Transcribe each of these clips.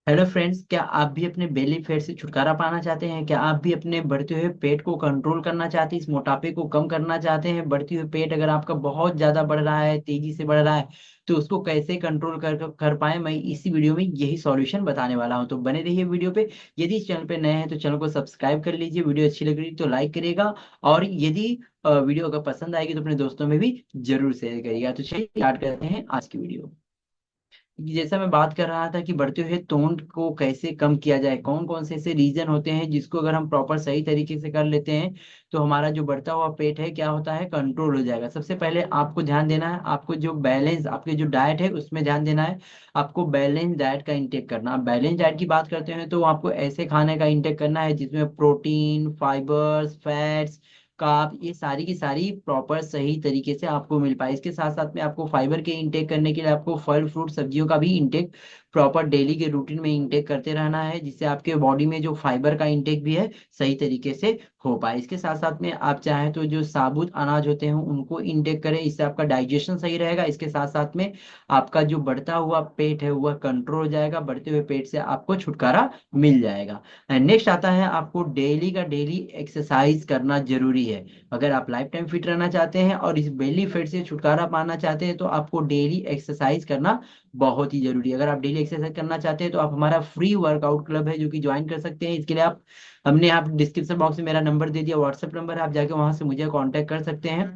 Hello friends, क्या आप भी अपने बेली फैट से छुटकारा पाना चाहते हैं? क्या आप भी अपने बढ़ते हुए पेट को कंट्रोल करना चाहते हैं, इस मोटापे को कम करना चाहते हैं? बढ़ती हुई पेट अगर आपका बहुत ज्यादा बढ़ रहा है, तेजी से बढ़ रहा है, तो उसको कैसे कंट्रोल कर पाए, मैं इसी वीडियो में यही सॉल्यूशन बताने वाला हूं। तो बने रहिए वीडियो पे। यदि इस चैनल पे नए हैं तो चैनल को सब्सक्राइब कर लीजिए। वीडियो अच्छी लग रही तो लाइक करिएगा, और यदि वीडियो अगर पसंद आएगी तो अपने दोस्तों में भी जरूर शेयर करिएगा। तो चलिए स्टार्ट करते हैं आज की वीडियो। जैसा मैं बात कर रहा था कि बढ़ते हुए तोंद को कैसे कम किया जाए, कौन कौन से ऐसे रीजन होते हैं जिसको अगर हम प्रॉपर सही तरीके से कर लेते हैं तो हमारा जो बढ़ता हुआ पेट है क्या होता है, कंट्रोल हो जाएगा। सबसे पहले आपको ध्यान देना है, आपको जो बैलेंस आपके जो डाइट है उसमें ध्यान देना है। आपको बैलेंस डाइट का इंटेक करना। आप बैलेंस डाइट की बात करते हैं तो आपको ऐसे खाने का इंटेक करना है जिसमें प्रोटीन, फाइबर्स, फैट्स, कार्ब, ये सारी की सारी प्रॉपर सही तरीके से आपको मिल पाए। इसके साथ साथ में आपको फाइबर के इंटेक करने के लिए आपको फल फ्रूट सब्जियों का भी इंटेक प्रॉपर डेली के रूटीन में इंटेक करते रहना है, जिससे आपके बॉडी में जो फाइबर का इंटेक भी है सही तरीके से हो पाए। इसके साथ साथ में आप चाहें तो जो साबुत अनाज होते हैं उनको इंटेक करें, इससे आपका डाइजेशन सही रहेगा। इसके साथ साथ में आपका जो बढ़ता हुआ पेट है वह कंट्रोल हो जाएगा, बढ़ते हुए पेट से आपको छुटकारा मिल जाएगा। नेक्स्ट आता है, आपको डेली का डेली एक्सरसाइज करना जरूरी है। अगर आप लाइफ टाइम फिट रहना चाहते हैं और इस बेली फैट से छुटकारा पाना चाहते हैं तो आपको डेली एक्सरसाइज करना बहुत ही जरूरी है। अगर आप डेली एक्सरसाइज करना चाहते हैं तो आप हमारा फ्री वर्कआउट क्लब है जो कि ज्वाइन कर सकते हैं। इसके लिए आप हमने आप डिस्क्रिप्शन बॉक्स में मेरा नंबर दे दिया, व्हाट्सएप नंबर है, आप जाके वहां से मुझे कांटेक्ट कर सकते हैं।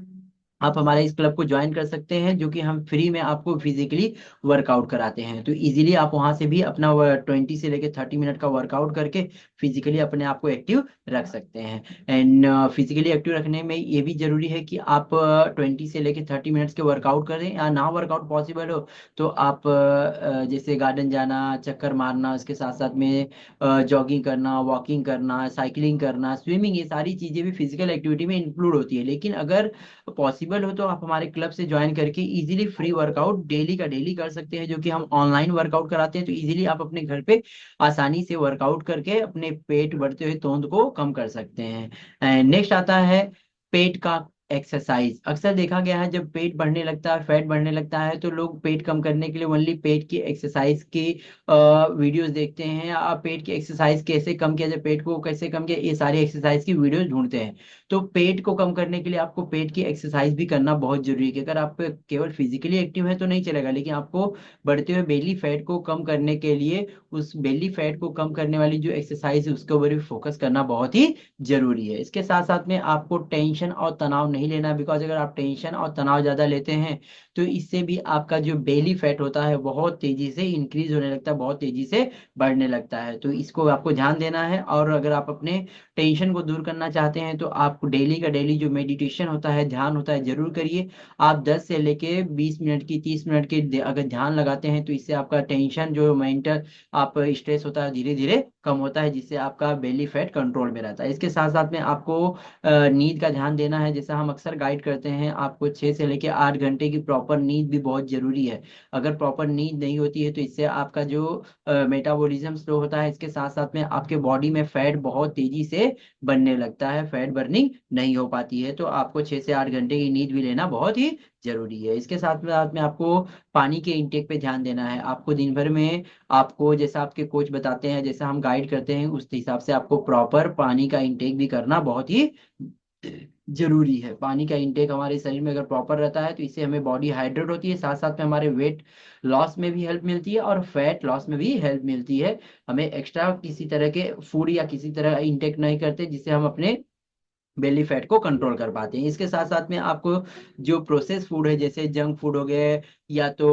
आप हमारे इस क्लब को ज्वाइन कर सकते हैं जो कि हम फ्री में आपको फिजिकली वर्कआउट कराते हैं। तो इजीली आप वहां से भी अपना 20 से लेकर 30 मिनट का वर्कआउट करके फिजिकली अपने आप को एक्टिव रख सकते हैं। एंड फिजिकली एक्टिव रखने में ये भी जरूरी है कि आप 20 से लेकर 30 मिनट्स के वर्कआउट करें, या ना वर्कआउट पॉसिबल हो तो आप जैसे गार्डन जाना, चक्कर मारना, उसके साथ साथ में जॉगिंग करना, वॉकिंग करना, साइकिलिंग करना, स्विमिंग, ये सारी चीजें भी फिजिकल एक्टिविटी में इंक्लूड होती है। लेकिन अगर पॉसिबल हो तो आप हमारे क्लब से ज्वाइन करके इजीली फ्री वर्कआउट डेली का डेली कर सकते हैं, जो कि हम ऑनलाइन वर्कआउट कराते हैं। तो इजीली आप अपने घर पे आसानी से वर्कआउट करके अपने पेट बढ़ते हुए तोंद को कम कर सकते हैं। नेक्स्ट आता है पेट का एक्सरसाइज। अक्सर देखा गया है जब पेट बढ़ने लगता है, फैट बढ़ने लगता है, तो लोग पेट कम करने के लिए ओनली पेट की एक्सरसाइज की वीडियोस देखते हैं। आप पेट की एक्सरसाइज कैसे कम किया जाए, पेट को कैसे कम किया, ये सारी एक्सरसाइज की वीडियोस ढूंढते हैं। तो पेट को कम करने के लिए आपको पेट की एक्सरसाइज भी करना बहुत जरूरी है। कि अगर आप केवल फिजिकली एक्टिव है तो नहीं चलेगा, लेकिन आपको बढ़ते हुए बेली फैट को कम करने के लिए उस बेली फैट को कम करने वाली जो एक्सरसाइज है उसके ऊपर भी फोकस करना बहुत ही जरूरी है। इसके साथ साथ में आपको टेंशन और तनाव नहीं लेना, बिकॉज अगर आप टेंशन और तनाव ज्यादा लेते हैं तो इससे भी आपका जो बेली फैट होता है बहुत तेजी से इंक्रीज होने लगता है, बहुत तेजी से बढ़ने लगता है। तो इसको आपको ध्यान देना है। और अगर आप अपने टेंशन को दूर करना चाहते हैं तो आप डेली का डेली जो मेडिटेशन होता है, ध्यान होता है, जरूर करिए। आप 10 से लेके 20 मिनट की, 30 मिनट की अगर ध्यान लगाते हैं तो इससे आपका टेंशन जो मेंटल आप स्ट्रेस होता है धीरे धीरे कम होता है, जिससे आपका बेली फैट कंट्रोल में रहता है। इसके साथ साथ में आपको नींद का ध्यान देना है। जैसा हम अक्सर गाइड करते हैं, आपको 6 से लेकर 8 घंटे की प्रॉपर नींद भी बहुत जरूरी है। अगर प्रॉपर नींद नहीं होती है तो इससे आपका जो मेटाबॉलिज्म स्लो होता है, इसके साथ साथ में आपके बॉडी में फैट बहुत तेजी से बनने लगता है, फैट बर्निंग नहीं हो पाती है। तो आपको 6 से 8 घंटे की नींद भी लेना बहुत ही जरूरी है। इसके साथ में आपको पानी के इंटेक पे ध्यान देना है। आपको दिन भर में, आपको जैसा आपके कोच बताते हैं, जैसा हम गाइड करते हैं, उस हिसाब से आपको प्रॉपर पानी का इंटेक भी करना बहुत ही जरूरी है। पानी का इंटेक हमारे शरीर में अगर प्रॉपर रहता है तो इससे हमें बॉडी हाइड्रेट होती है, साथ साथ में हमारे वेट लॉस में भी हेल्प मिलती है और फैट लॉस में भी हेल्प मिलती है। हमें एक्स्ट्रा किसी तरह के फूड या किसी तरह इंटेक नहीं करते जिससे हम अपने बेली फैट को कंट्रोल कर पाते हैं। इसके साथ साथ में आपको जो प्रोसेस फूड है, जैसे जंक फूड हो गए, या तो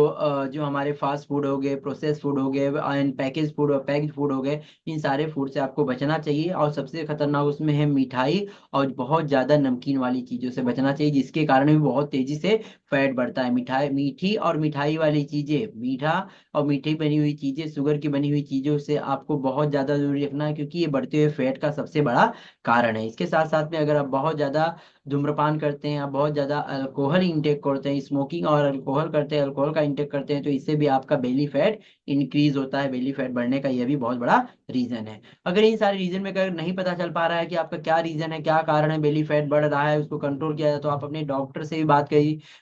जो हमारे फास्ट फूड हो गए, प्रोसेस फूड हो गए, एंड पैकेज फूड और पैक्ड फूड हो गए, इन सारे फूड से आपको बचना चाहिए। और सबसे खतरनाक उसमें है मिठाई, और बहुत ज्यादा नमकीन वाली चीजों से बचना चाहिए, जिसके कारण भी बहुत तेजी से फैट बढ़ता है। मिठाई, मीठी और मिठाई वाली चीजें, मीठा और मीठी बनी हुई चीजें, शुगर की बनी हुई चीजों से आपको बहुत ज्यादा दूरी रखना है, क्योंकि ये बढ़ते हुए फैट का सबसे बड़ा कारण है। इसके साथ साथ में अगर आप बहुत ज्यादा धूम्रपान करते हैं, आप बहुत ज्यादा अल्कोहल इंटेक करते हैं, स्मोकिंग और अल्कोहल करते हैं, अल्कोहल का इंटेक करते हैं, तो इससे भी आपका बेली फैट इंक्रीज होता है। बेली फैट बढ़ने का यह भी बहुत बड़ा रीजन है। अगर इन सारे रीजन में अगर नहीं पता चल पा रहा है कि आपका क्या रीजन है, क्या कारण है बेली फैट बढ़ रहा है, उसको कंट्रोल किया जाए, तो आप अपने डॉक्टर से भी बात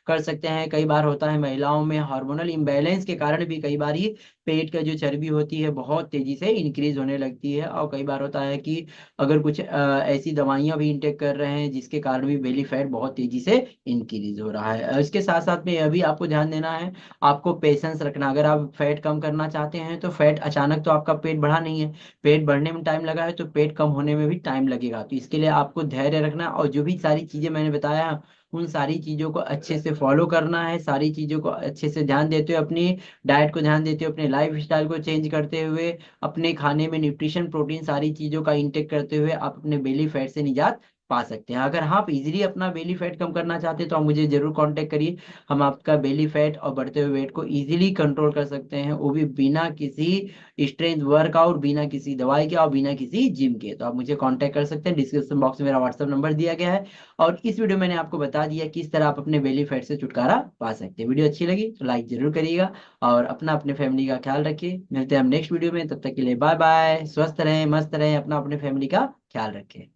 कर सकते हैं। कई बार होता है महिलाओं में हार्मोनल इम्बैलेंस के कारण भी कई बार ही पेट का जो चर्बी होती है बहुत तेजी से इंक्रीज होने लगती है। और कई बार होता है कि अगर कुछ ऐसी दवाइयां भी इंटेक कर रहे हैं जिसके कारण भी बेली फैट बहुत तेजी से इंक्रीज हो रहा है। इसके साथ साथ में यह भी आपको ध्यान देना है, आपको पेशेंस रखना। अगर आप फैट कम करना चाहते हैं तो फैट अचानक तो आपका पेट बढ़ा नहीं है, पेट बढ़ने में टाइम लगा है तो पेट कम होने में भी टाइम लगेगा। तो इसके लिए आपको धैर्य रखना, और जो भी सारी चीजें मैंने बताया उन सारी चीजों को अच्छे से फॉलो करना है। सारी चीजों को अच्छे से ध्यान देते हुए, अपनी डाइट को ध्यान देते हुए, अपने लाइफ स्टाइल को चेंज करते हुए, अपने खाने में न्यूट्रिशन प्रोटीन सारी चीजों का इंटेक करते हुए आप अपने बेली फैट से निजात पा सकते हैं। अगर आप इजीली अपना बेली फैट कम करना चाहते हैं तो आप मुझे जरूर कांटेक्ट करिए। हम आपका बेली फैट और बढ़ते हुए वेट को इजीली कंट्रोल कर सकते हैं, वो भी बिना किसी स्ट्रेंथ वर्कआउट, बिना किसी दवाई के और बिना किसी जिम के। तो आप मुझे कांटेक्ट कर सकते हैं, डिस्क्रिप्शन बॉक्स में मेरा व्हाट्सएप नंबर दिया गया है। और इस वीडियो में मैंने आपको बता दिया किस तरह आप अपने बेली फैट से छुटकारा पा सकते हैं। वीडियो अच्छी लगी तो लाइक जरूर करिएगा, और अपना अपने फैमिली का ख्याल रखिए। मिलते हैं हम नेक्स्ट वीडियो में, तब तक के लिए बाय बाय। स्वस्थ रहें, मस्त रहें, अपना अपने फैमिली का ख्याल रखें।